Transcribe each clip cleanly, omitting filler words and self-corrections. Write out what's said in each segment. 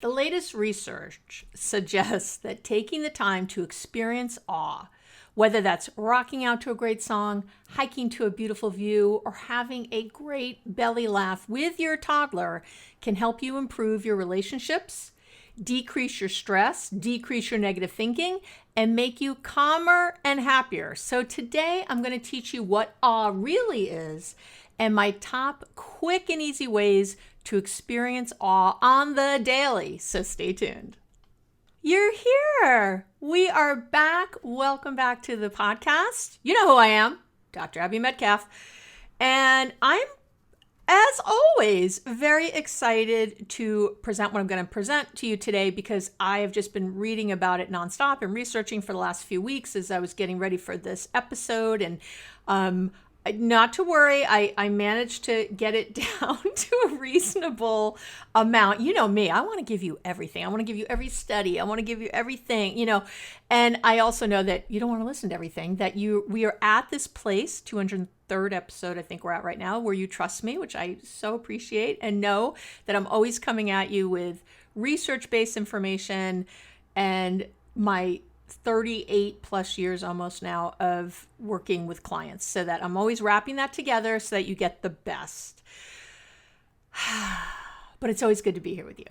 The latest research suggests that taking the time to experience awe, whether that's rocking out to a great song, hiking to a beautiful view, or having a great belly laugh with your toddler, can help you improve your relationships, decrease your stress, decrease your negative thinking, and make you calmer and happier. So today I'm going to teach you what awe really is and my top quick and easy ways to experience awe on the daily. So stay tuned. You're here. We are back. Welcome back to the podcast. You know who I am, Dr. Abby Medcalf. And I'm, as always, very excited to present what I'm going to present to you today because I have just been reading about it nonstop and researching for the last few weeks as I was getting ready for this episode. And not to worry, I managed to get it down to a reasonable amount. You know me, I want to give you everything. I want to give you every study. I want to give you everything, and I also know that you don't want to listen to everything, that we are at this place, 203rd episode, I think we're at right now, where you trust me, which I so appreciate, and know that I'm always coming at you with research-based information and my 38 plus years almost now of working with clients, so that I'm always wrapping that together so that you get the best. But it's always good to be here with you.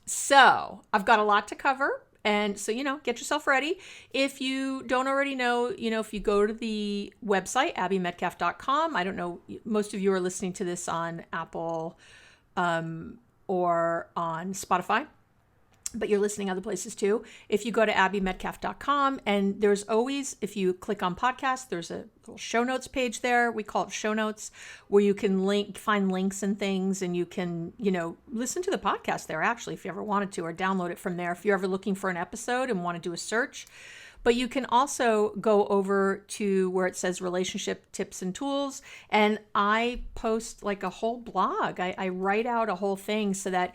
So I've got a lot to cover. And so, get yourself ready. If you don't already know, if you go to the website, abbymedcalf.com, I don't know, most of you are listening to this on Apple or on Spotify, but you're listening other places too. If you go to abbymedcalf.com, and there's always, if you click on podcast, there's a little show notes page there. We call it show notes, where you can find links and things, and you can, listen to the podcast there actually, if you ever wanted to, or download it from there if you're ever looking for an episode and want to do a search. But you can also go over to where it says relationship tips and tools. And I post like a whole blog. I write out a whole thing so that,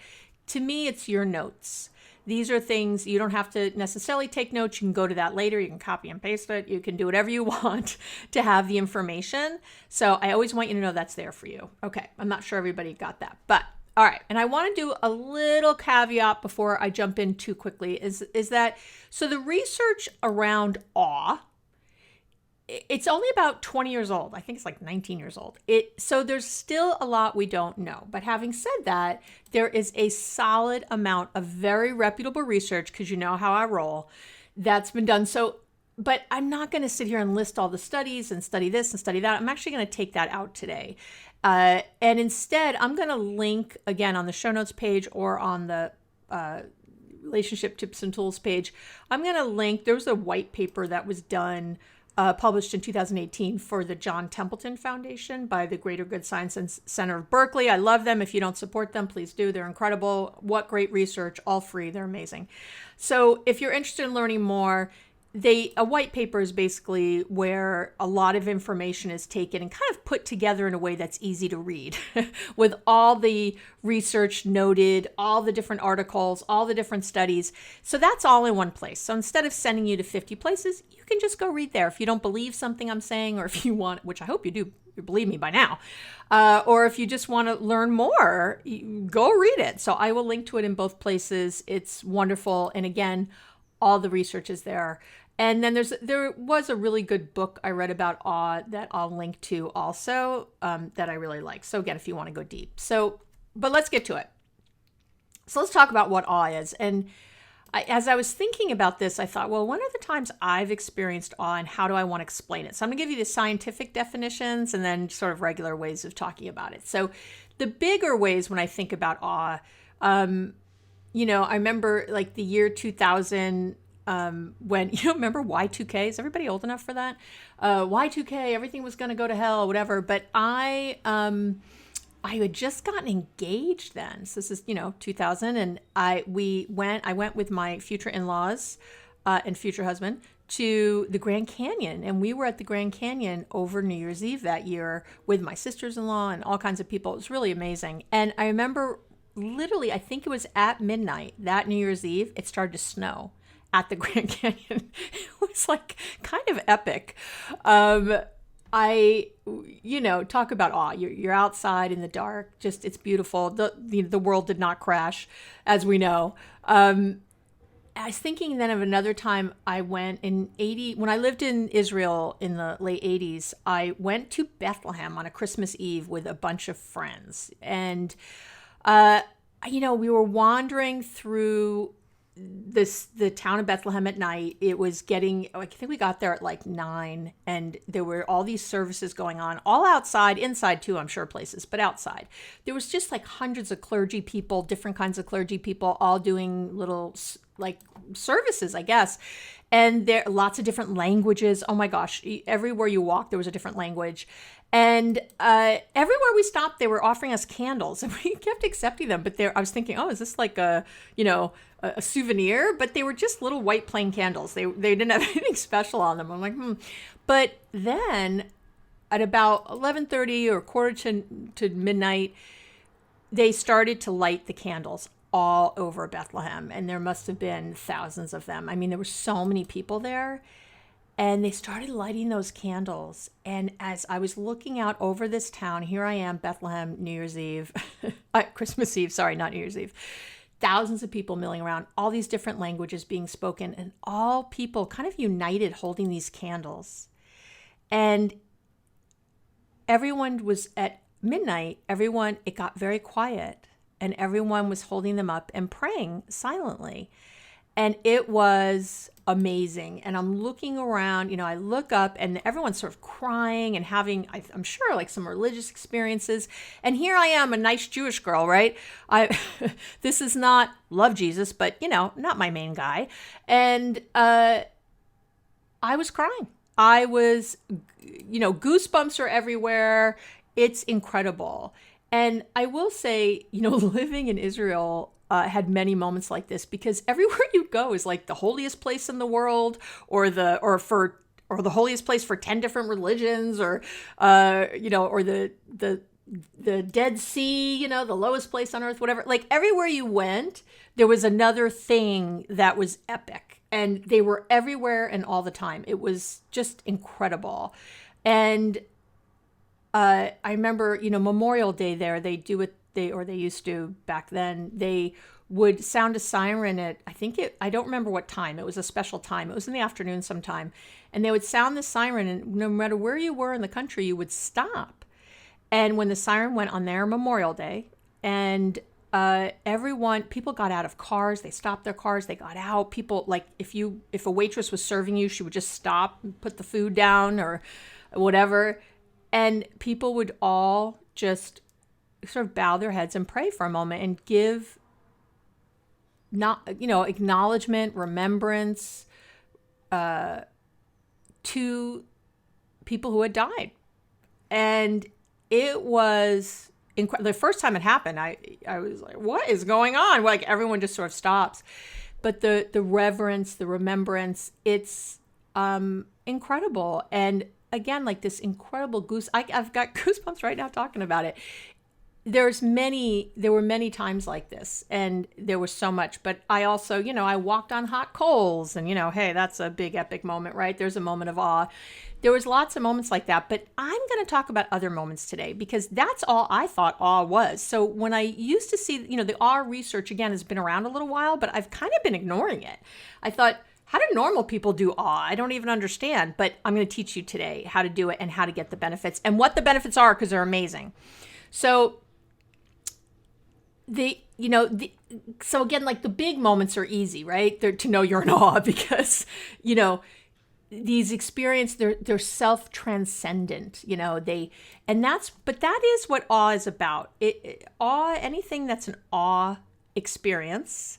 to me, it's your notes. These are things you don't have to necessarily take notes. You can go to that later. You can copy and paste it. You can do whatever you want to have the information. So I always want you to know that's there for you. Okay, I'm not sure everybody got that, but all right. And I want to do a little caveat before I jump in too quickly is that, so the research around awe, it's only about 20 years old. I think it's like 19 years old. So there's still a lot we don't know. But having said that, there is a solid amount of very reputable research, because you know how I roll, that's been done. So, but I'm not going to sit here and list all the studies and study this and study that. I'm actually going to take that out today. And instead, I'm going to link, again, on the show notes page or on the relationship tips and tools page. I'm going to link, there was a white paper that was done published in 2018 for the John Templeton Foundation by the Greater Good Science Center of Berkeley. I love them. If you don't support them, please do. They're incredible. What great research, all free. They're amazing. So if you're interested in learning more, a white paper is basically where a lot of information is taken and kind of put together in a way that's easy to read with all the research noted, all the different articles, all the different studies. So that's all in one place. So instead of sending you to 50 places, you can just go read there. If you don't believe something I'm saying, or if you want, which I hope you do, you believe me by now, or if you just want to learn more, go read it. So I will link to it in both places. It's wonderful. And again, all the research is there. And then there was a really good book I read about awe that I'll link to also, that I really like. So again, if you want to go deep. But let's get to it. So let's talk about what awe is. And as I was thinking about this, I thought, well, when are the times I've experienced awe and how do I want to explain it? So I'm going to give you the scientific definitions and then sort of regular ways of talking about it. So the bigger ways when I think about awe, I remember like the year 2000, when, remember Y2K? Is everybody old enough for that? Y2K, everything was going to go to hell, whatever. But I had just gotten engaged then. So this is, 2000. And I went with my future in-laws, and future husband to the Grand Canyon. And we were at the Grand Canyon over New Year's Eve that year with my sisters-in-law and all kinds of people. It was really amazing. And I remember literally, I think it was at midnight that New Year's Eve, it started to snow at the Grand Canyon. It was like kind of epic. Talk about awe. You're outside in the dark. Just, it's beautiful. The world did not crash, as we know. I was thinking then of another time I went in when I lived in Israel in the late 80s. I went to Bethlehem on a Christmas Eve with a bunch of friends. And, we were wandering through the town of Bethlehem at night. It was I think we got there at like 9, and there were all these services going on, all outside, inside too, I'm sure places, but outside. There was just like hundreds of clergy people, different kinds of clergy people, all doing little like services, I guess. And there lots of different languages. Oh my gosh, everywhere you walk, there was a different language. And everywhere we stopped, they were offering us candles, and we kept accepting them. But I was thinking, oh, is this like a souvenir? But they were just little white plain candles. They didn't have anything special on them. I'm like, But then at about 11:30 or quarter to midnight, they started to light the candles all over Bethlehem. And there must have been thousands of them. I mean, there were so many people there. And they started lighting those candles. And as I was looking out over this town, here I am, Bethlehem, New Year's Eve, Christmas Eve, sorry, not New Year's Eve. Thousands of people milling around, all these different languages being spoken, and all people kind of united holding these candles. And everyone was at midnight, it got very quiet, and everyone was holding them up and praying silently. And it was amazing. And I'm looking around, I look up and everyone's sort of crying and having, I'm sure, like some religious experiences. And here I am, a nice Jewish girl, right? This is not love Jesus, but, not my main guy. And I was crying. I was, goosebumps are everywhere. It's incredible. And I will say, living in Israel, had many moments like this, because everywhere you go is like the holiest place in the world, or the holiest place for 10 different religions, or the Dead Sea, the lowest place on earth, whatever. Like everywhere you went, there was another thing that was epic, and they were everywhere and all the time. It was just incredible. And I remember, Memorial Day there, they used to back then, they would sound a siren at, I don't remember what time. It was a special time. It was in the afternoon sometime. And they would sound the siren, and no matter where you were in the country, you would stop. And when the siren went on their Memorial Day, and people got out of cars, they stopped their cars, they got out. People, like if a waitress was serving you, she would just stop and put the food down or whatever. And people would all just sort of bow their heads and pray for a moment and give acknowledgement, remembrance to people who had died. And it was incredible. The first time it happened, I was like, what is going on? Like everyone just sort of stops. But the reverence, the remembrance, it's incredible. And again, like this incredible I've got goosebumps right now talking about it. There were many times like this, and there was so much, but I also, I walked on hot coals, and, hey, that's a big epic moment, right? There's a moment of awe. There was lots of moments like that, but I'm going to talk about other moments today, because that's all I thought awe was. So when I used to see, the awe research, again, has been around a little while, but I've kind of been ignoring it. I thought, how do normal people do awe? I don't even understand, but I'm going to teach you today how to do it and how to get the benefits and what the benefits are, because they're amazing. So so again, like the big moments are easy, right? They're to know you're in awe, because, these experiences, they're self-transcendent, but that is what awe is about. Awe, anything that's an awe experience,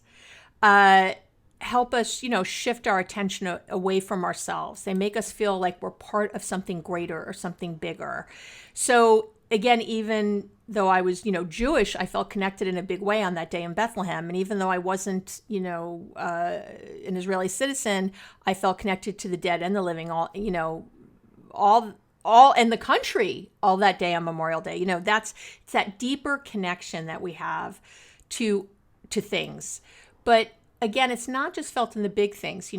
help us, shift our attention away from ourselves. They make us feel like we're part of something greater or something bigger. So again, even though I was, Jewish, I felt connected in a big way on that day in Bethlehem. And even though I wasn't, an Israeli citizen, I felt connected to the dead and the living, all in the country all that day on Memorial Day. It's that deeper connection that we have to things. But again, it's not just felt in the big things.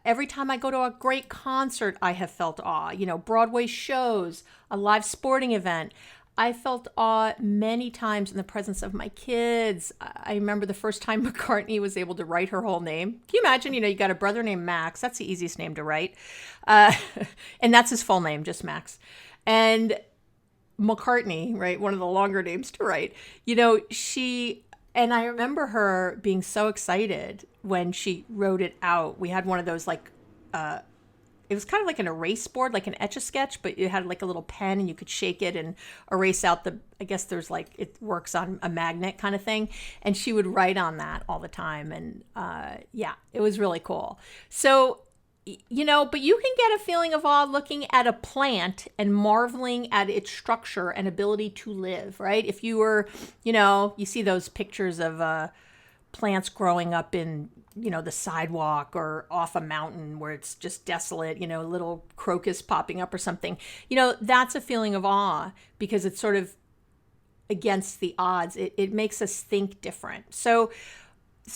Every time I go to a great concert, I have felt awe. Broadway shows, a live sporting event. I felt awe many times in the presence of my kids. I remember the first time McCartney was able to write her whole name. Can you imagine? You got a brother named Max. That's the easiest name to write. Uh, and that's his full name, just Max. And McCartney, right? One of the longer names to write. And I remember her being so excited when she wrote it out. We had one of those it was kind of like an erase board, like an Etch-a-Sketch, but it had like a little pen and you could shake it and erase out I guess there's it works on a magnet kind of thing. And she would write on that all the time. And it was really cool. So, but you can get a feeling of awe looking at a plant and marveling at its structure and ability to live, right? If you were, you see those pictures of plants growing up in, the sidewalk or off a mountain where it's just desolate, little crocus popping up or something, that's a feeling of awe because it's sort of against the odds. It makes us think different. So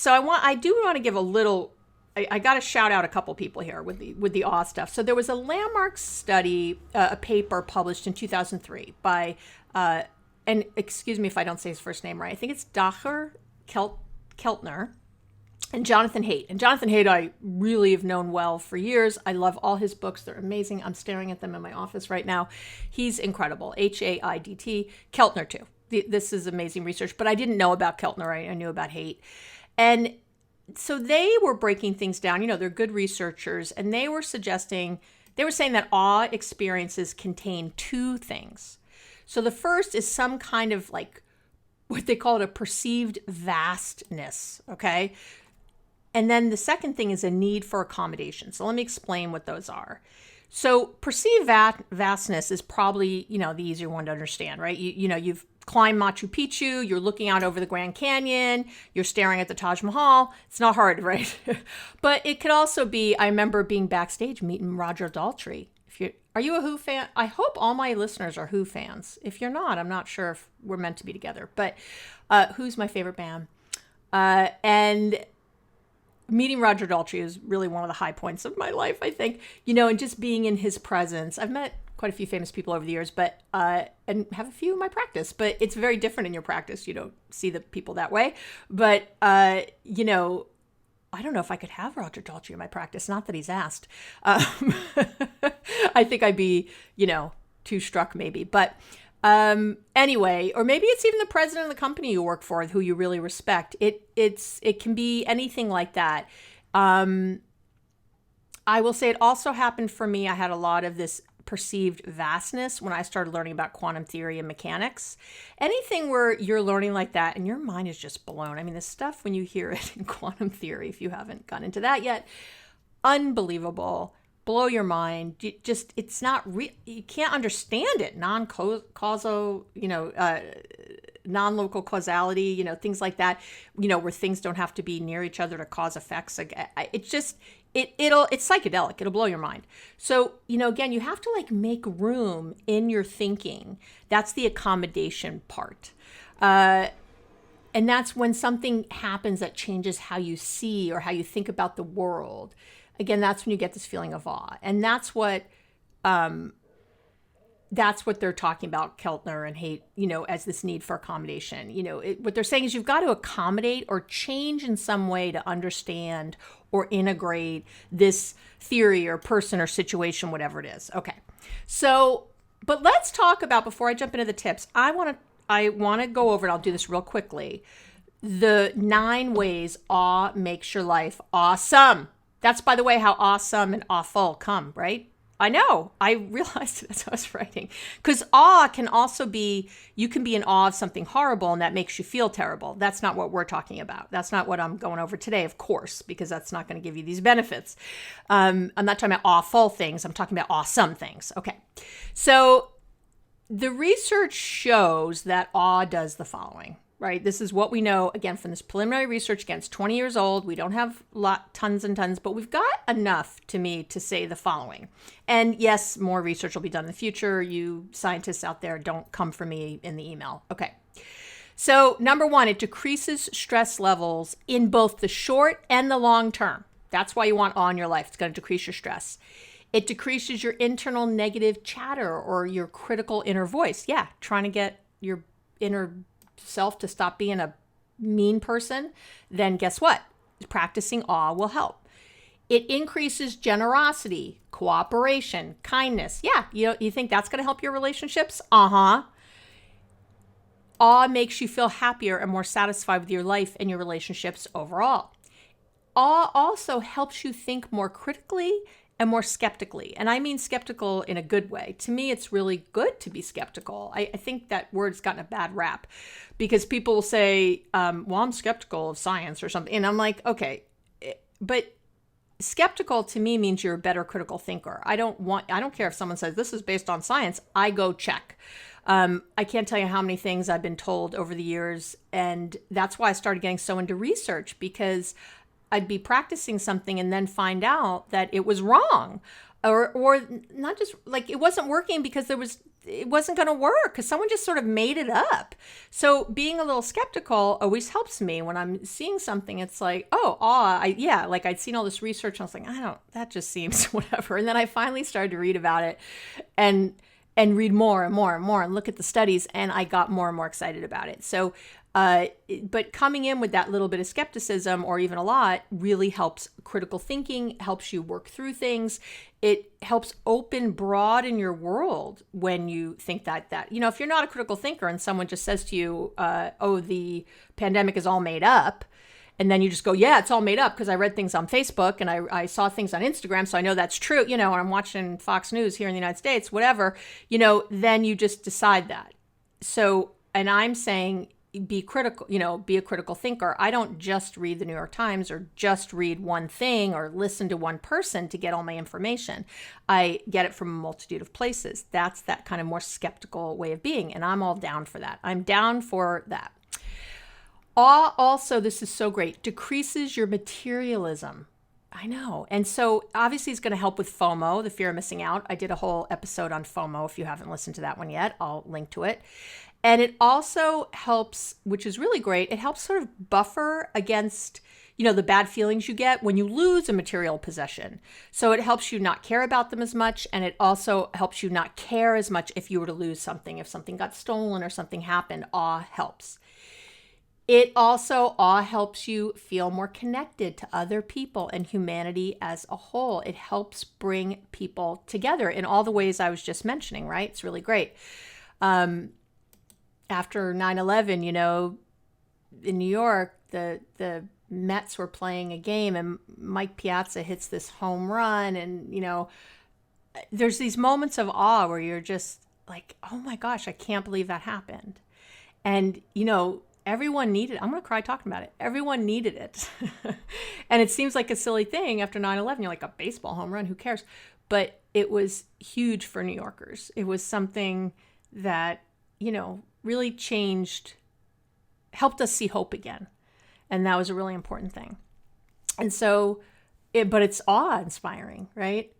I do want to give a little, I got to shout out a couple people here with the awe stuff. So there was a landmark study, a paper published in 2003 by, and excuse me if I don't say his first name right. I think it's Dacher Keltner. And Jonathan Haidt. And Jonathan Haidt, I really have known well for years. I love all his books. They're amazing. I'm staring at them in my office right now. He's incredible. Haidt. Keltner, too. This is amazing research. But I didn't know about Keltner. I knew about Haidt. And so they were breaking things down. They're good researchers. And they were saying that awe experiences contain two things. So the first is some kind of what they call it a perceived vastness, okay? And then the second thing is a need for accommodation. So let me explain what those are. So perceived vastness is probably, the easier one to understand, right? You've climbed Machu Picchu, you're looking out over the Grand Canyon, you're staring at the Taj Mahal. It's not hard, right? But it could also be, I remember being backstage meeting Roger Daltrey. Are you a Who fan? I hope all my listeners are Who fans. If you're not, I'm not sure if we're meant to be together. But Who's my favorite band? And meeting Roger Daltrey is really one of the high points of my life, I think. And just being in his presence. I've met quite a few famous people over the years, but and have a few in my practice. But it's very different in your practice. You don't see the people that way. But I don't know if I could have Roger Daltrey in my practice. Not that he's asked. I think I'd be, too struck maybe. But anyway, or maybe it's even the president of the company you work for who you really respect. It can be anything like that. I will say it also happened for me. I had a lot of this perceived vastness when I started learning about quantum theory and mechanics. Anything where you're learning like that and your mind is just blown. I mean, the stuff when you hear it in quantum theory, if you haven't gone into that yet, unbelievable, blow your mind. It's not real. You can't understand it. Non-causal, non-local causality, things like that, where things don't have to be near each other to cause effects. It's just, it's psychedelic. It'll blow your mind. So, again, you have to make room in your thinking. That's the accommodation part. And that's when something happens that changes how you see or how you think about the world. Again, that's when you get this feeling of awe. And that's what they're talking about, Keltner and Haidt, as this need for accommodation. What they're saying is you've got to accommodate or change in some way to understand or integrate this theory or person or situation, whatever it is. Okay. So, but let's talk about, before I jump into the tips, I want to go over, and I'll do this real quickly, the 9 ways awe makes your life awesome. That's, by the way, how awesome and awful come, right? I know. I realized it as I was writing. Because awe can also be, you can be in awe of something horrible and that makes you feel terrible. That's not what we're talking about. That's not what I'm going over today, of course, because that's not going to give you these benefits. I'm not talking about awful things. I'm talking about awesome things. Okay. So the research shows that awe does the following. Right? This is what we know, again, from this preliminary research. Again, it's 20 years old. We don't have tons and tons, but we've got enough to me to say the following. And yes, more research will be done in the future. You scientists out there, don't come for me in the email. Okay. So number 1, it decreases stress levels in both the short and the long term. That's why you want awe in your life. It's going to decrease your stress. It decreases your internal negative chatter or your critical inner voice. Yeah, trying to get your inner self to stop being a mean person. Then guess what? Practicing awe will help. It increases generosity, cooperation, kindness. Yeah, you think that's going to help your relationships? Uh-huh. Awe makes you feel happier and more satisfied with your life and your relationships overall. Awe also helps you think more critically and more skeptically. And I mean skeptical in a good way. To me, it's really good to be skeptical. I think that word's gotten a bad rap because people will say, well, I'm skeptical of science or something. And I'm like, okay, but skeptical to me means you're a better critical thinker. I don't care if someone says this is based on science. I go check. I can't tell you how many things I've been told over the years. And that's why I started getting so into research, because I'd be practicing something and then find out that it was wrong, or not just like it wasn't working because it wasn't going to work because someone just sort of made it up. So being a little skeptical always helps me when I'm seeing something. It's like, oh, like I'd seen all this research. And I was like, that just seems whatever. And then I finally started to read about it and read more and more and more and look at the studies. And I got more and more excited about it. So but coming in with that little bit of skepticism or even a lot really helps critical thinking, helps you work through things. It helps broaden your world when you think that, if you're not a critical thinker and someone just says to you, oh, the pandemic is all made up. And then you just go, yeah, it's all made up because I read things on Facebook and I saw things on Instagram. So I know that's true, and I'm watching Fox News here in the United States, whatever, then you just decide that. So, and I'm saying, be critical, be a critical thinker. I don't just read the New York Times or just read one thing or listen to one person to get all my information. I get it from a multitude of places. That's that kind of more skeptical way of being. And I'm all down for that. I'm down for that. Awe also, this is so great, decreases your materialism. I know. And so obviously it's going to help with FOMO, the fear of missing out. I did a whole episode on FOMO. If you haven't listened to that one yet, I'll link to it. And it also helps, which is really great, it helps sort of buffer against, the bad feelings you get when you lose a material possession. So it helps you not care about them as much. And it also helps you not care as much if you were to lose something, if something got stolen or something happened. Awe helps. Awe helps you feel more connected to other people and humanity as a whole. It helps bring people together in all the ways I was just mentioning, right? It's really great. After 9/11, in New York, the Mets were playing a game and Mike Piazza hits this home run. And, there's these moments of awe where you're just like, oh my gosh, I can't believe that happened. And, everyone needed it. I'm going to cry talking about it. Everyone needed it. And it seems like a silly thing after 9/11. You're like, a baseball home run, who cares? But it was huge for New Yorkers. It was something that, really helped us see hope again. And that was a really important thing. And so, but it's awe-inspiring, right?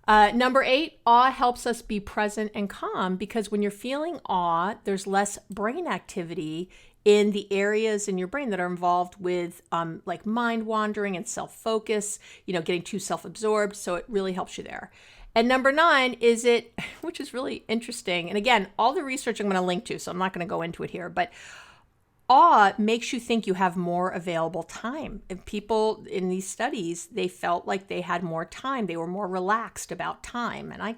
Number 8, awe helps us be present and calm, because when you're feeling awe, there's less brain activity in the areas in your brain that are involved with like mind wandering and self-focus, getting too self-absorbed. So it really helps you there. And number 9 is which is really interesting. And again, all the research I'm going to link to, so I'm not going to go into it here, but awe makes you think you have more available time. And people in these studies, they felt like they had more time. They were more relaxed about time. And I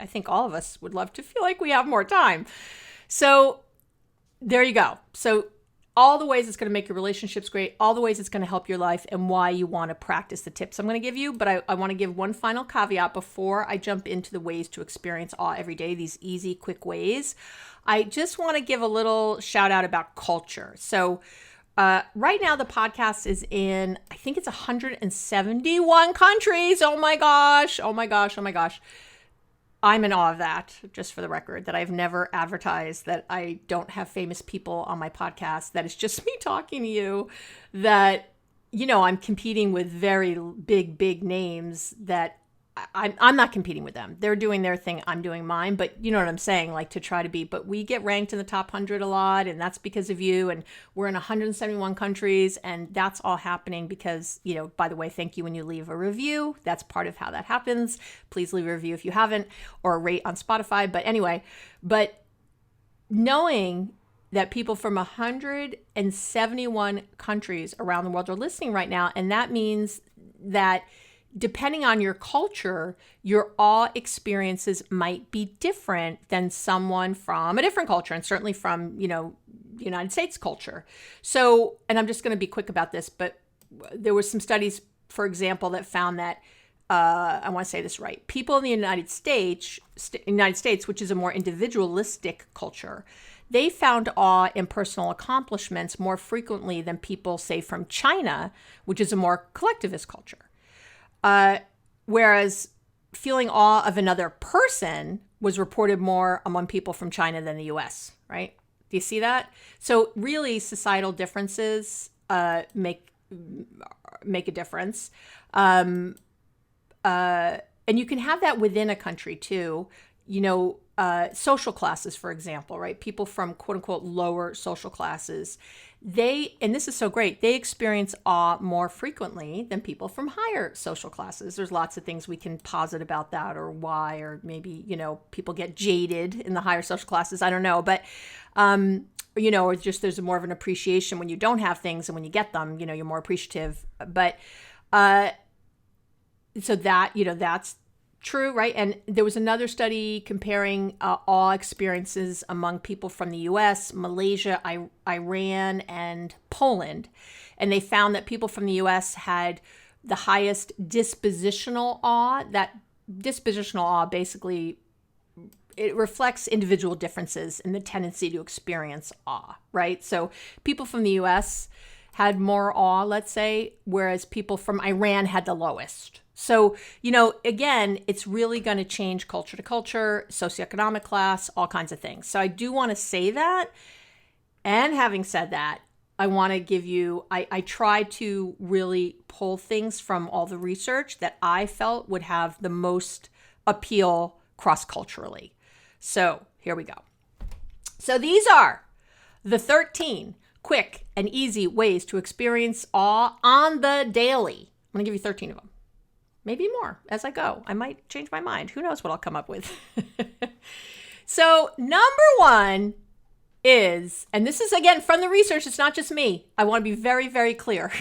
think all of us would love to feel like we have more time. So there you go. So all the ways it's going to make your relationships great, all the ways it's going to help your life, and why you want to practice the tips I'm going to give you. But I want to give one final caveat before I jump into the ways to experience awe every day, these easy, quick ways. I just want to give a little shout out about culture. So right now the podcast is in, I think it's 171 countries. Oh my gosh. I'm in awe of that, just for the record, that I've never advertised, that I don't have famous people on my podcast, that it's just me talking to you, that, I'm competing with very big names that I'm not competing with them. They're doing their thing. I'm doing mine. But you know what I'm saying? Like to try to be, but we get ranked in the top 100 a lot. And that's because of you. And we're in 171 countries. And that's all happening because, you know, by the way, thank you when you leave a review. That's part of how that happens. Please leave a review if you haven't, or a rate on Spotify. But anyway, but knowing that people from 171 countries around the world are listening right now. And that means that depending on your culture, your awe experiences might be different than someone from a different culture, and certainly from, you know, the United States culture. So, and I'm just going to be quick about this, but there were some studies, for example, that found that, I want to say this right, people in the United States, which is a more individualistic culture, they found awe in personal accomplishments more frequently than people, say, from China, which is a more collectivist culture. Whereas feeling awe of another person was reported more among people from China than the US, right? Do you see that? So really societal differences make a difference. And you can have that within a country too. You know, social classes, for example, right? People from quote unquote lower social classes, and this is so great, they experience awe more frequently than people from higher social classes. There's lots of things we can posit about that, or why, or maybe, you know, people get jaded in the higher social classes. I don't know. But, you know, or just there's more of an appreciation when you don't have things, and when you get them, you know, you're more appreciative. But so that, you know, that's true, right? And there was another study comparing awe experiences among people from the US, Malaysia, Iran, and Poland. And they found that people from the US had the highest dispositional awe. That dispositional awe basically, it reflects individual differences in the tendency to experience awe, right? So people from the US had more awe, let's say, whereas people from Iran had the lowest. So, you know, again, it's really going to change culture to culture, socioeconomic class, all kinds of things. So I do want to say that. And having said that, I want to give you, I try to really pull things from all the research that I felt would have the most appeal cross-culturally. So here we go. So these are the 13 quick and easy ways to experience awe on the daily. I'm going to give you 13 of them. Maybe more as I go. I might change my mind. Who knows what I'll come up with. So number one is, and this is again from the research, it's not just me. I want to be very, very clear.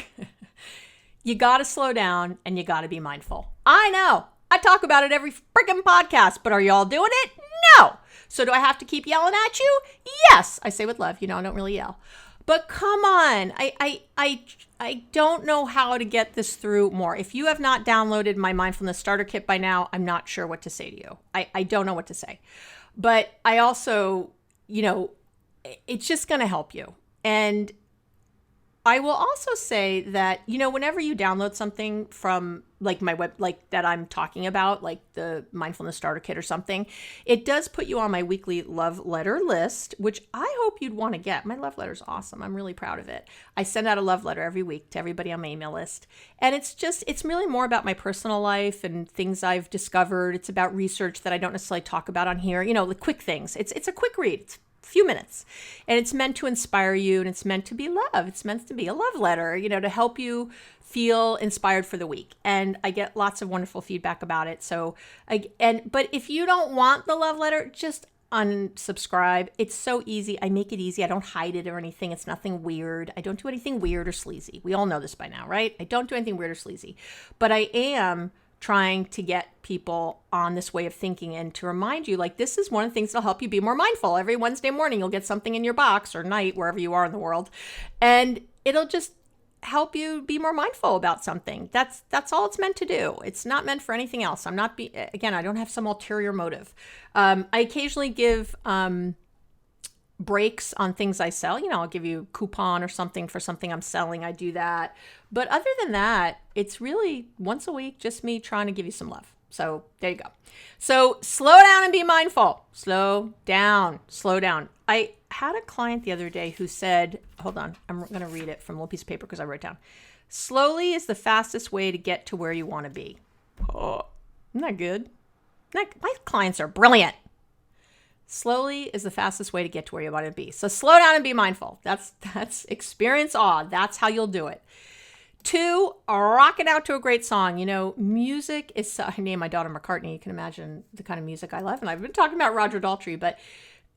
You got to slow down and you got to be mindful. I know. I talk about it every freaking podcast, but are y'all doing it? No. So do I have to keep yelling at you? Yes. I say with love. You know, I don't really yell. But come on, I don't know how to get this through more. If you have not downloaded my mindfulness starter kit by now, I'm not sure what to say to you. I don't know what to say. But I also, you know, it's just going to help you. And I will also say that, you know, whenever you download something from like my web, like that I'm talking about, like the mindfulness starter kit or something, it does put you on my weekly love letter list, which I hope you'd want to get. My love letter is awesome. I'm really proud of it. I send out a love letter every week to everybody on my email list. And it's really more about my personal life and things I've discovered. It's about research that I don't necessarily talk about on here. You know, the quick things. It's a quick read. It's few minutes, and it's meant to inspire you, and it's meant to be love. It's meant to be a love letter, you know, to help you feel inspired for the week. And I get lots of wonderful feedback about it. So but if you don't want the love letter, just unsubscribe. It's so easy. I make it easy. I don't hide it or anything. It's nothing weird. I don't do anything weird or sleazy. We all know this by now, right? I don't do anything weird or sleazy, but I am trying to get people on this way of thinking and to remind you, like, this is one of the things that'll help you be more mindful. Every Wednesday morning, you'll get something in your box, or night, wherever you are in the world, and it'll just help you be more mindful about something. That's all it's meant to do. It's not meant for anything else. Again, I don't have some ulterior motive. I occasionally give breaks on things I sell. You know, I'll give you a coupon or something for something I'm selling. I do that. But other than that, it's really once a week, just me trying to give you some love. So there you go. So slow down and be mindful. Slow down. Slow down. I had a client the other day who said, hold on, I'm going to read it from a little piece of paper because I wrote it down. Slowly is the fastest way to get to where you want to be. Oh. Isn't that good? My clients are brilliant. Slowly is the fastest way to get to where you want to be. So slow down and be mindful. That's experience awe. That's how you'll do it. 2, rock it out to a great song. Music is, I named my daughter McCartney. You can imagine the kind of music I love. And I've been talking about Roger Daltrey, but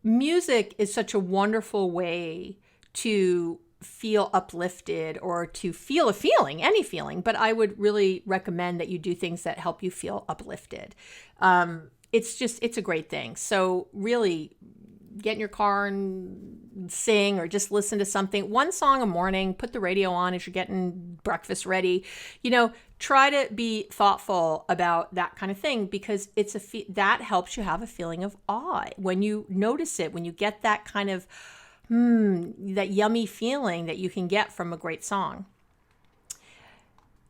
music is such a wonderful way to feel uplifted or to feel a feeling, any feeling. But I would really recommend that you do things that help you feel uplifted. It's a great thing. So really get in your car and sing or just listen to something. One song a morning, put the radio on as you're getting breakfast ready. Try to be thoughtful about that kind of thing because that helps you have a feeling of awe. When you notice it, when you get that kind of, that yummy feeling that you can get from a great song.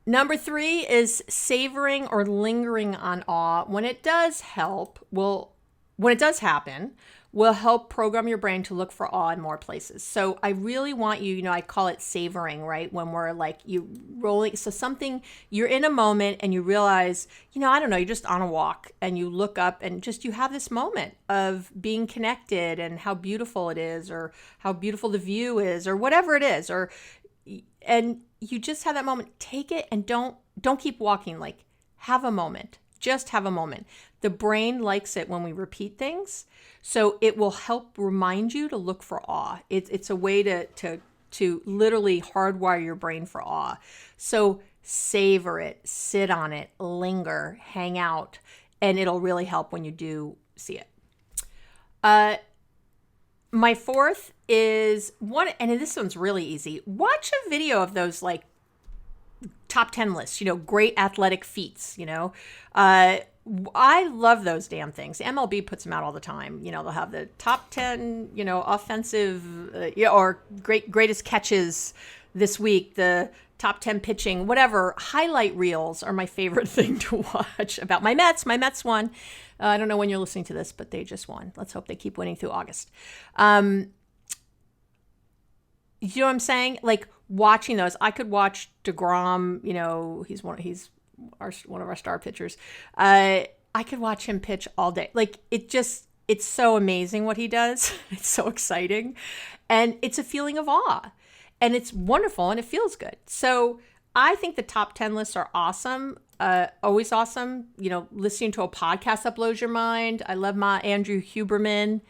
Number 3 is savoring or lingering on awe. When it does happen, will help program your brain to look for awe in more places. So I really want you, I call it savoring, right? When we're like you rolling. So something, you're in a moment and you realize, I don't know, you're just on a walk and you look up and just, you have this moment of being connected and how beautiful it is or how beautiful the view is or whatever it is. And you just have that moment. Take it and don't keep walking. Like have a moment. Just have a moment. The brain likes it when we repeat things. So it will help remind you to look for awe. It's a way to literally hardwire your brain for awe. So savor it, sit on it, linger, hang out, and it'll really help when you do see it. My 4th is and this one's really easy. Watch a video of those like top 10 lists, great athletic feats, I love those damn things. MLB puts them out all the time. They'll have the top 10, offensive or greatest catches this week, the top 10 pitching, whatever. Highlight reels are my favorite thing to watch about my Mets. My Mets won. I don't know when you're listening to this, but they just won. Let's hope they keep winning through August. You know what I'm saying? Like watching those, I could watch DeGrom. He's one of our star pitchers. I could watch him pitch all day. Like it's so amazing what he does. It's so exciting, and it's a feeling of awe, and it's wonderful, and it feels good. So I think the top 10 lists are awesome. Always awesome. Listening to a podcast that blows your mind. I love my Andrew Huberman.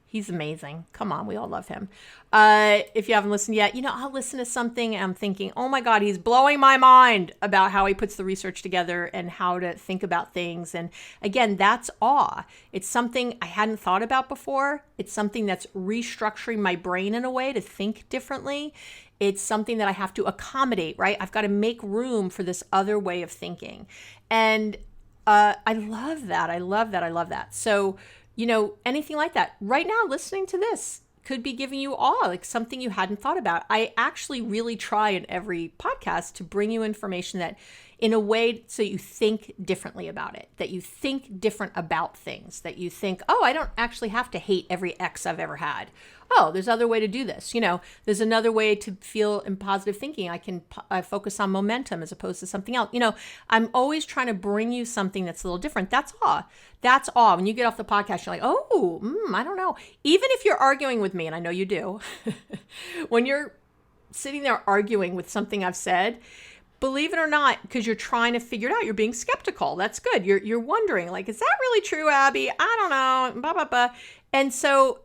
He's amazing. Come on, we all love him. If you haven't listened yet, I'll listen to something and I'm thinking, oh my God, he's blowing my mind about how he puts the research together and how to think about things. And again, that's awe. It's something I hadn't thought about before. It's something that's restructuring my brain in a way to think differently. It's something that I have to accommodate, right? I've got to make room for this other way of thinking. And I love that. I love that. So, anything like that. Right now, listening to this could be giving you awe, like something you hadn't thought about. I actually really try in every podcast to bring you information that in a way so you think differently about it, that you think different about things, that you think, oh, I don't actually have to hate every ex I've ever had. Oh, there's another way to do this. There's another way to feel in positive thinking. I can focus on momentum as opposed to something else. I'm always trying to bring you something that's a little different. That's awe. That's awe. When you get off the podcast, you're like, I don't know. Even if you're arguing with me, and I know you do, when you're sitting there arguing with something I've said, believe it or not, because you're trying to figure it out, you're being skeptical. That's good. You're wondering, like, is that really true, Abby? I don't know. Blah, blah, blah. And so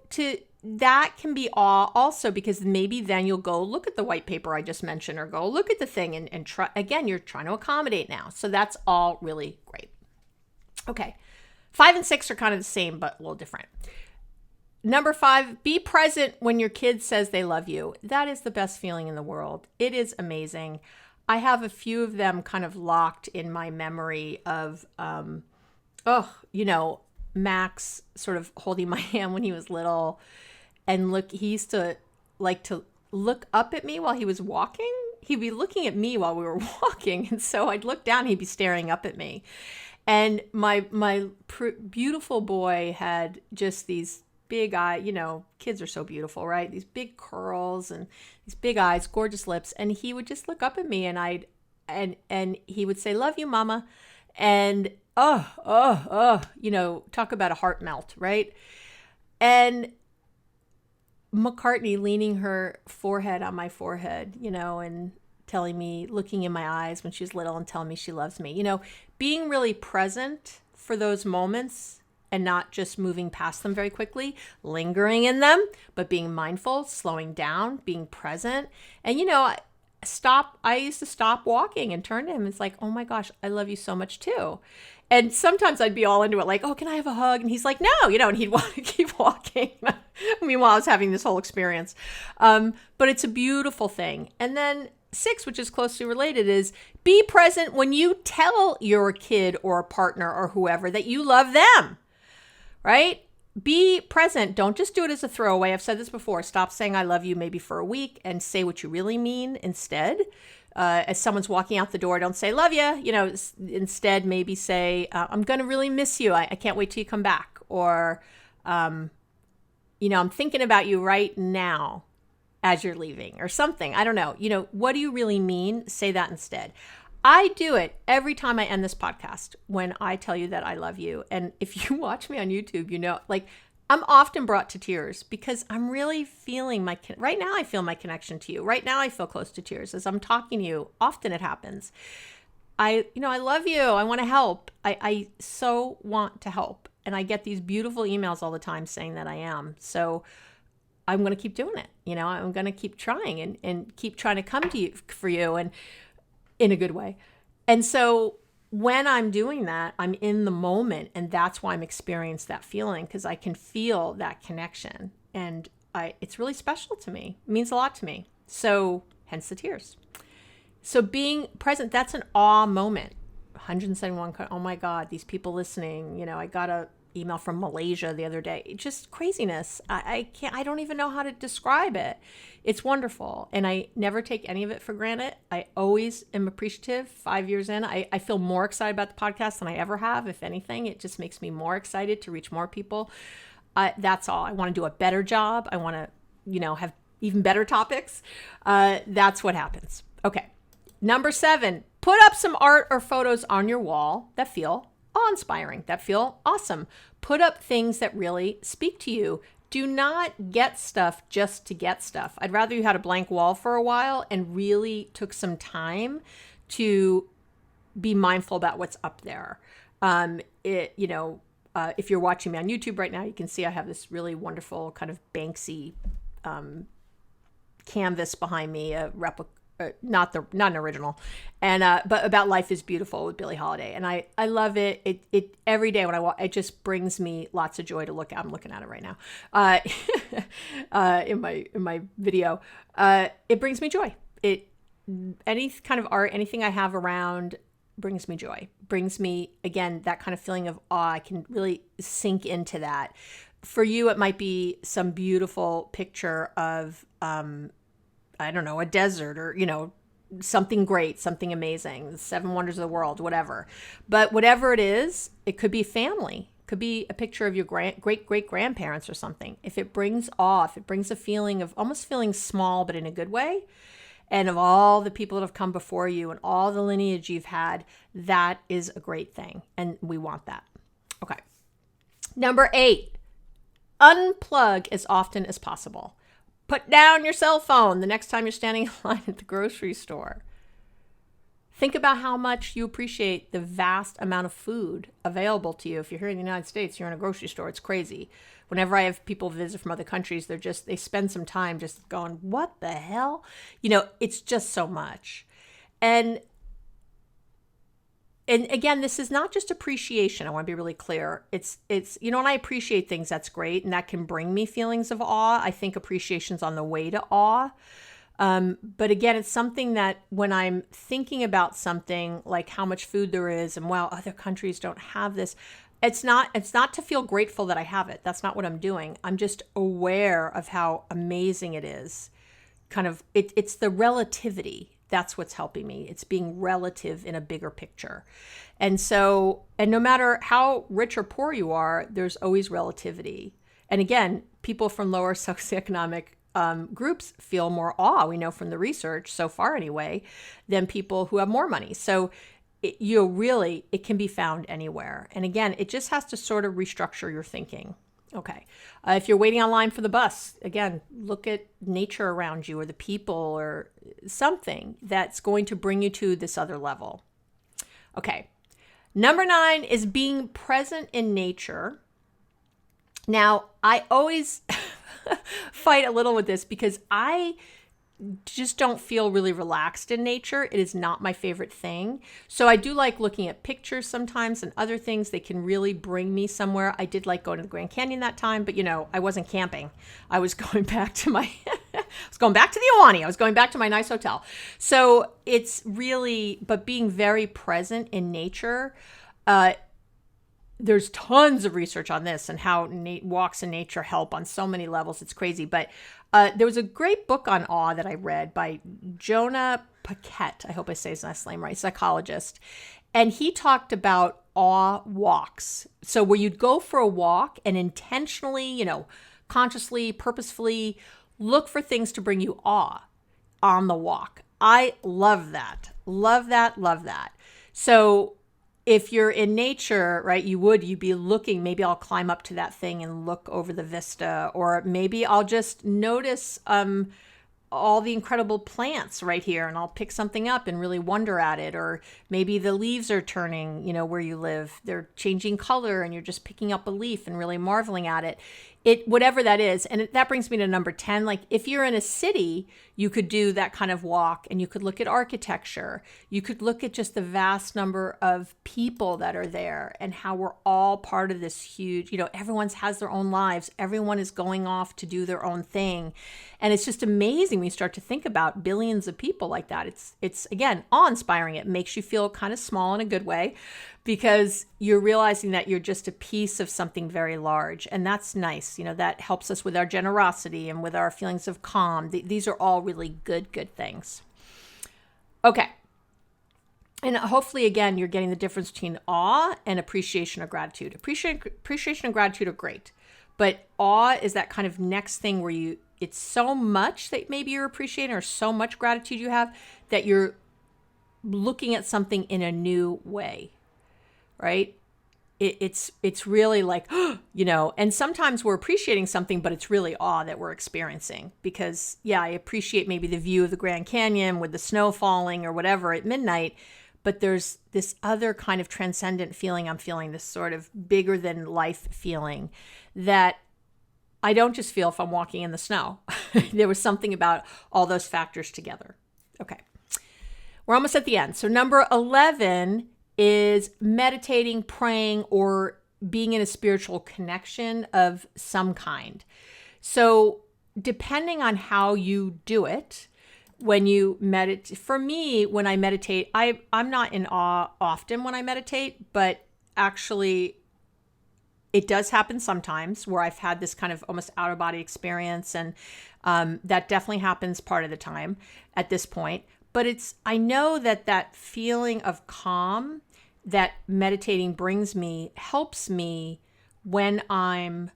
that can be awe also, because maybe then you'll go look at the white paper I just mentioned or go look at the thing and try. Again, you're trying to accommodate now. So that's all really great. Okay. 5 and 6 are kind of the same, but a little different. Number 5, be present when your kid says they love you. That is the best feeling in the world. It is amazing. I have a few of them kind of locked in my memory of, Max sort of holding my hand when he was little. And he used to like to look up at me while he was walking. He'd be looking at me while we were walking. And so I'd look down, he'd be staring up at me. And my beautiful boy had just these big eyes. Kids are so beautiful, right? These big curls and these big eyes, gorgeous lips. And he would just look up at me and he would say, love you, mama. And talk about a heart melt, right? And McCartney leaning her forehead on my forehead, and telling me, looking in my eyes when she was little and telling me she loves me, being really present for those moments and not just moving past them very quickly, lingering in them, but being mindful, slowing down, being present. And, I used to stop walking and turn to him. It's like, oh my gosh, I love you so much too. And sometimes I'd be all into it, like, oh, can I have a hug? And he's like, no, and he'd want to keep walking. Meanwhile, I was having this whole experience. But it's a beautiful thing. And then 6, which is closely related, is be present when you tell your kid or partner or whoever that you love them, right? Be present. Don't just do it as a throwaway. I've said this before. Stop saying I love you maybe for a week and say what you really mean instead. As someone's walking out the door, don't say love you. Instead maybe say, I'm going to really miss you. I can't wait till you come back. Or, I'm thinking about you right now as you're leaving or something. I don't know. What do you really mean? Say that instead. I do it every time I end this podcast when I tell you that I love you. And if you watch me on YouTube, I'm often brought to tears because I'm really feeling right now I feel my connection to you. Right now I feel close to tears as I'm talking to you. Often it happens. I love you. I want to help. I so want to help. And I get these beautiful emails all the time saying that I am. So I'm going to keep doing it. I'm going to keep trying and keep trying to come to you for you and in a good way. And so when I'm doing that, I'm in the moment, and that's why I'm experiencing that feeling, because I can feel that connection, and it's really special to me. It means a lot to me. So hence the tears. So being present, that's an awe moment. 171, oh my God, these people listening. I got a email from Malaysia the other day. Just craziness. I don't even know how to describe it. It's wonderful. And I never take any of it for granted. I always am appreciative. 5 years in, I feel more excited about the podcast than I ever have. If anything, it just makes me more excited to reach more people. That's all. I want to do a better job. I want to, have even better topics. That's what happens. Okay. Number 7, put up some art or photos on your wall that feel awe-inspiring, that feel awesome. Put up things that really speak to you. Do not get stuff just to get stuff. I'd rather you had a blank wall for a while and really took some time to be mindful about what's up there. If you're watching me on YouTube right now, you can see I have this really wonderful kind of Banksy canvas behind me, a replica. Not an original, and but About Life is Beautiful with Billie Holiday, and I love it. It every day when I walk, it just brings me lots of joy to look at. I'm looking at it right now, in my video. It brings me joy. Any kind of art, anything I have around brings me joy. Brings me, again, that kind of feeling of awe. I can really sink into that. For you, it might be some beautiful picture of I don't know, a desert or, something great, something amazing, the 7 wonders of the world, whatever. But whatever it is, it could be family. It could be a picture of your great-great-grandparents or something. If it brings awe, if it brings a feeling of almost feeling small, but in a good way, and of all the people that have come before you and all the lineage you've had, that is a great thing. And we want that. Okay. Number 8, unplug as often as possible. Put down your cell phone the next time you're standing in line at the grocery store. Think about how much you appreciate the vast amount of food available to you. If you're here in the United States, you're in a grocery store, it's crazy. Whenever I have people visit from other countries, they spend some time just going, what the hell? It's just so much. And again, this is not just appreciation. I want to be really clear. It's when I appreciate things, that's great. And that can bring me feelings of awe. I think appreciation's on the way to awe. But again, it's something that when I'm thinking about something like how much food there is and wow, other countries don't have this, it's not to feel grateful that I have it. That's not what I'm doing. I'm just aware of how amazing it is. It's the relativity. That's what's helping me. It's being relative in a bigger picture. And no matter how rich or poor you are, there's always relativity. And again, people from lower socioeconomic groups feel more awe, we know from the research so far anyway, than people who have more money. So it can be found anywhere. And again, it just has to sort of restructure your thinking. Okay. If you're waiting online for the bus, again, look at nature around you or the people or something that's going to bring you to this other level. Okay. Number 9 is being present in nature. Now, I always fight a little with this because I just don't feel really relaxed in nature. It is not my favorite thing. So I do like looking at pictures sometimes and other things. They can really bring me somewhere. I did like going to the Grand Canyon that time, but I wasn't camping. I was going back to the Ahwahnee. I was going back to my nice hotel. So it's really, but being very present in nature, there's tons of research on this and how walks in nature help on so many levels. It's crazy. But there was a great book on awe that I read by Jonah Paquette. I hope I say his last name right, psychologist. And he talked about awe walks. So where you'd go for a walk and intentionally, consciously, purposefully look for things to bring you awe on the walk. I love that. Love that. Love that. So if you're in nature, right, you'd be looking, maybe I'll climb up to that thing and look over the vista, or maybe I'll just notice all the incredible plants right here and I'll pick something up and really wonder at it. Or maybe the leaves are turning, where you live, they're changing color and you're just picking up a leaf and really marveling at it. Whatever that is. And that brings me to number 10. Like if you're in a city, you could do that kind of walk and you could look at architecture. You could look at just the vast number of people that are there and how we're all part of this huge, everyone has their own lives. Everyone is going off to do their own thing. And it's just amazing when you start to think about billions of people like that. It's again, awe-inspiring. It makes you feel kind of small in a good way because you're realizing that you're just a piece of something very large. And that's nice. That helps us with our generosity and with our feelings of calm. These are all really good things. Okay. And hopefully, again, you're getting the difference between awe and appreciation or gratitude. Appreciation and gratitude are great. But awe is that kind of next thing where it's so much that maybe you're appreciating or so much gratitude you have that you're looking at something in a new way, right? It's really like, and sometimes we're appreciating something, but it's really awe that we're experiencing because, I appreciate maybe the view of the Grand Canyon with the snow falling or whatever at midnight, but there's this other kind of transcendent feeling I'm feeling, this sort of bigger than life feeling that I don't just feel if I'm walking in the snow. There was something about all those factors together. Okay. We're almost at the end. So number 11 is meditating, praying, or being in a spiritual connection of some kind. So depending on how you do it, when you meditate, for me, when I meditate, I'm not in awe often when I meditate, but actually it does happen sometimes where I've had this kind of almost out-of-body experience, and that definitely happens part of the time at this point. But I know that feeling of calm that meditating brings me helps me when I'm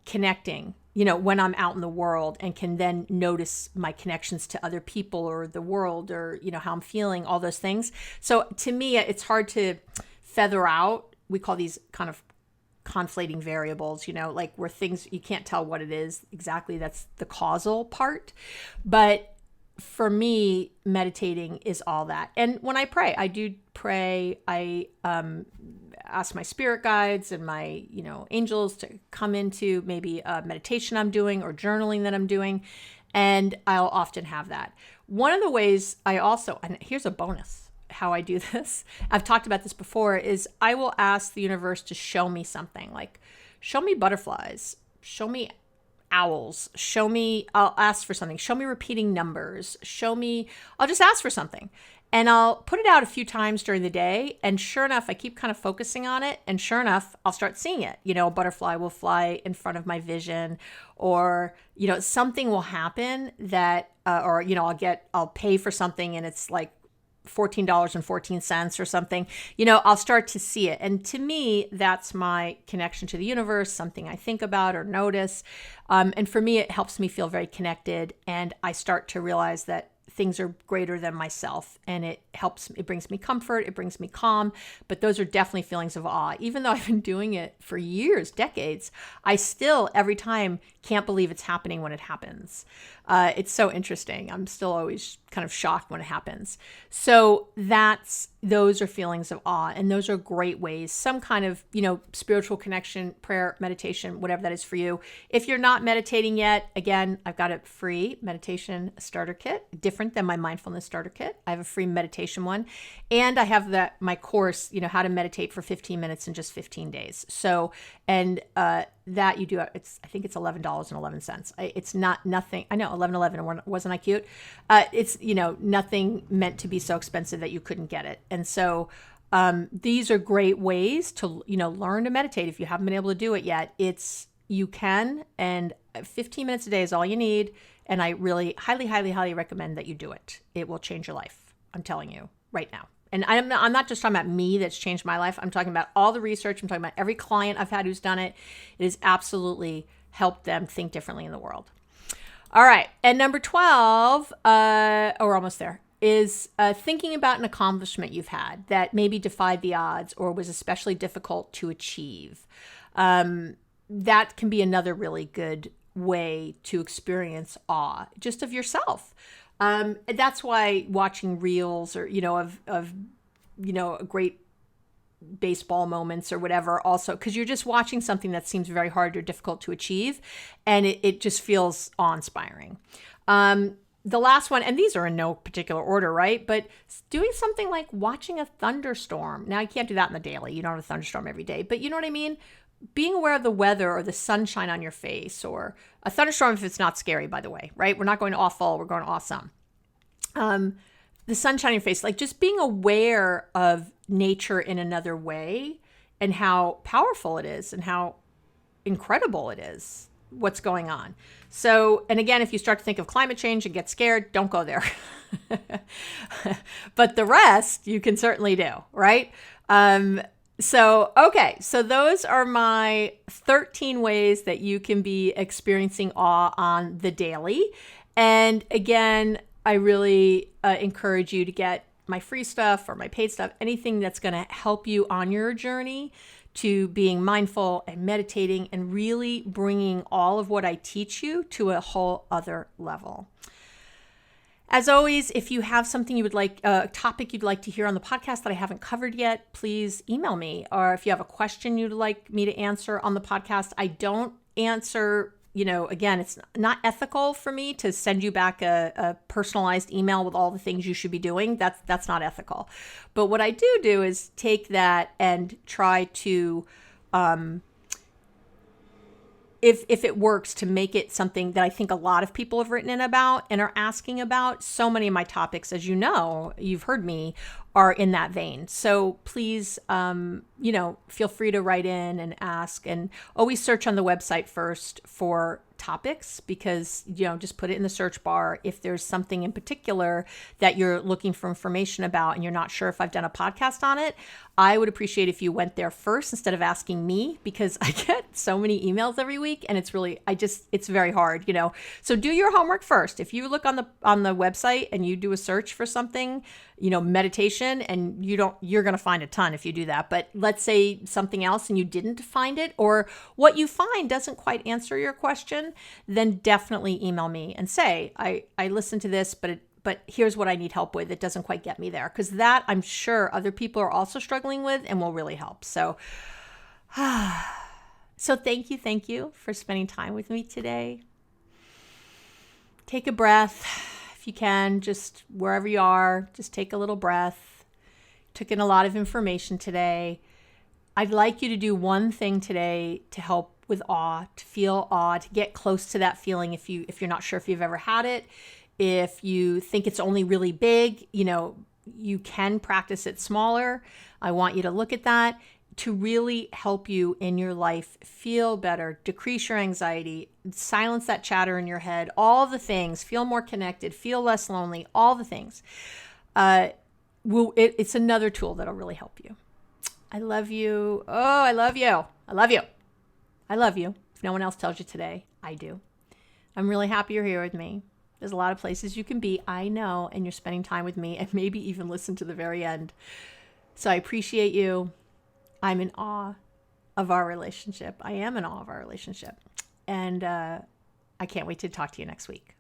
connecting, when I'm out in the world and can then notice my connections to other people or the world or, how I'm feeling, all those things. So to me, it's hard to feather out. We call these kind of conflating variables, like where things, you can't tell what it is exactly. That's the causal part. But for me, meditating is all that. And when I pray, I do pray. I ask my spirit guides and my, angels to come into maybe a meditation I'm doing or journaling that I'm doing. And I'll often have that. One of the ways and here's a bonus, how I do this, I've talked about this before, is I will ask the universe to show me something, like show me butterflies, show me owls, I'll ask for something, show me repeating numbers, I'll just ask for something. And I'll put it out a few times during the day. And sure enough, I keep kind of focusing on it. And sure enough, I'll start seeing it. A butterfly will fly in front of my vision, or, something will happen that, I'll pay for something and it's like $14.14 or something, I'll start to see it. And to me, that's my connection to the universe, something I think about or notice. And for me, it helps me feel very connected. And I start to realize that things are greater than myself, and it brings me comfort, it brings me calm. But those are definitely feelings of awe. Even though I've been doing it for years, decades, I still every time can't believe it's happening when it happens. It's so interesting. I'm still always kind of shocked when it happens. So those are feelings of awe, and those are great ways, some kind of, spiritual connection, prayer, meditation, whatever that is for you. If you're not meditating yet, again, I've got a free meditation starter kit, different than my mindfulness starter kit. I have a free meditation one, and I have my course, how to meditate for 15 minutes in just 15 days. So, and that you do, I think it's $11.11. It's nothing. I know, $11.11. Wasn't I cute? It's, nothing meant to be so expensive that you couldn't get it. And so these are great ways to, learn to meditate. If you haven't been able to do it yet, you can, and 15 minutes a day is all you need. And I really highly, highly, highly recommend that you do it. It will change your life. I'm telling you right now. And I'm not just talking about me that's changed my life. I'm talking about all the research. I'm talking about every client I've had who's done it. It has absolutely helped them think differently in the world. All right. And number 12, we're almost there, is thinking about an accomplishment you've had that maybe defied the odds or was especially difficult to achieve. That can be another really good way to experience awe just of yourself. That's why watching reels or, of great baseball moments or whatever also, because you're just watching something that seems very hard or difficult to achieve, and it just feels awe-inspiring. The last one, and these are in no particular order, right? But doing something like watching a thunderstorm. Now, you can't do that in the daily. You don't have a thunderstorm every day, but you know what I mean? Being aware of the weather or the sunshine on your face, or a thunderstorm if it's not scary, by the way, right? We're not going to awful, we're going to awesome. The sunshine on your face, like just being aware of nature in another way and how powerful it is and how incredible it is, what's going on. So, and again, if you start to think of climate change and get scared, don't go there. But the rest you can certainly do, right? So those are my 13 ways that you can be experiencing awe on the daily. And again, I really encourage you to get my free stuff or my paid stuff, anything that's going to help you on your journey to being mindful and meditating and really bringing all of what I teach you to a whole other level. As always, if you have something you would like, a topic you'd like to hear on the podcast that I haven't covered yet, please email me. Or if you have a question you'd like me to answer on the podcast, I don't answer, again, it's not ethical for me to send you back a personalized email with all the things you should be doing. That's not ethical. But what I do is take that and try to, if it works, to make it something that I think a lot of people have written in about and are asking about. So many of my topics, as you know, you've heard me, are in that vein. So please, feel free to write in and ask, and always search on the website first for topics, because, just put it in the search bar. If there's something in particular that you're looking for information about and you're not sure if I've done a podcast on it, I would appreciate if you went there first instead of asking me, because I get so many emails every week and it's really, it's very hard, So do your homework first. If you look on the website and you do a search for something, meditation, and you're going to find a ton if you do that. But let's say something else and you didn't find it, or what you find doesn't quite answer your question, then definitely email me and say, I listened to this, but here's what I need help with. It doesn't quite get me there. Because that I'm sure other people are also struggling with and will really help. So, thank you for spending time with me today. Take a breath. If you can, just wherever you are, just take a little breath. Took in a lot of information today. I'd like you to do one thing today to help with awe, to feel awe, to get close to that feeling if you're not sure if you've ever had it. If you think it's only really big, you can practice it smaller. I want you to look at that to really help you in your life feel better, decrease your anxiety, silence that chatter in your head, all the things, feel more connected, feel less lonely, all the things. It's another tool that'll really help you. I love you. Oh, I love you. I love you. I love you. If no one else tells you today, I do. I'm really happy you're here with me. There's a lot of places you can be, I know, and you're spending time with me and maybe even listen to the very end. So I appreciate you. I'm in awe of our relationship. I am in awe of our relationship. And I can't wait to talk to you next week.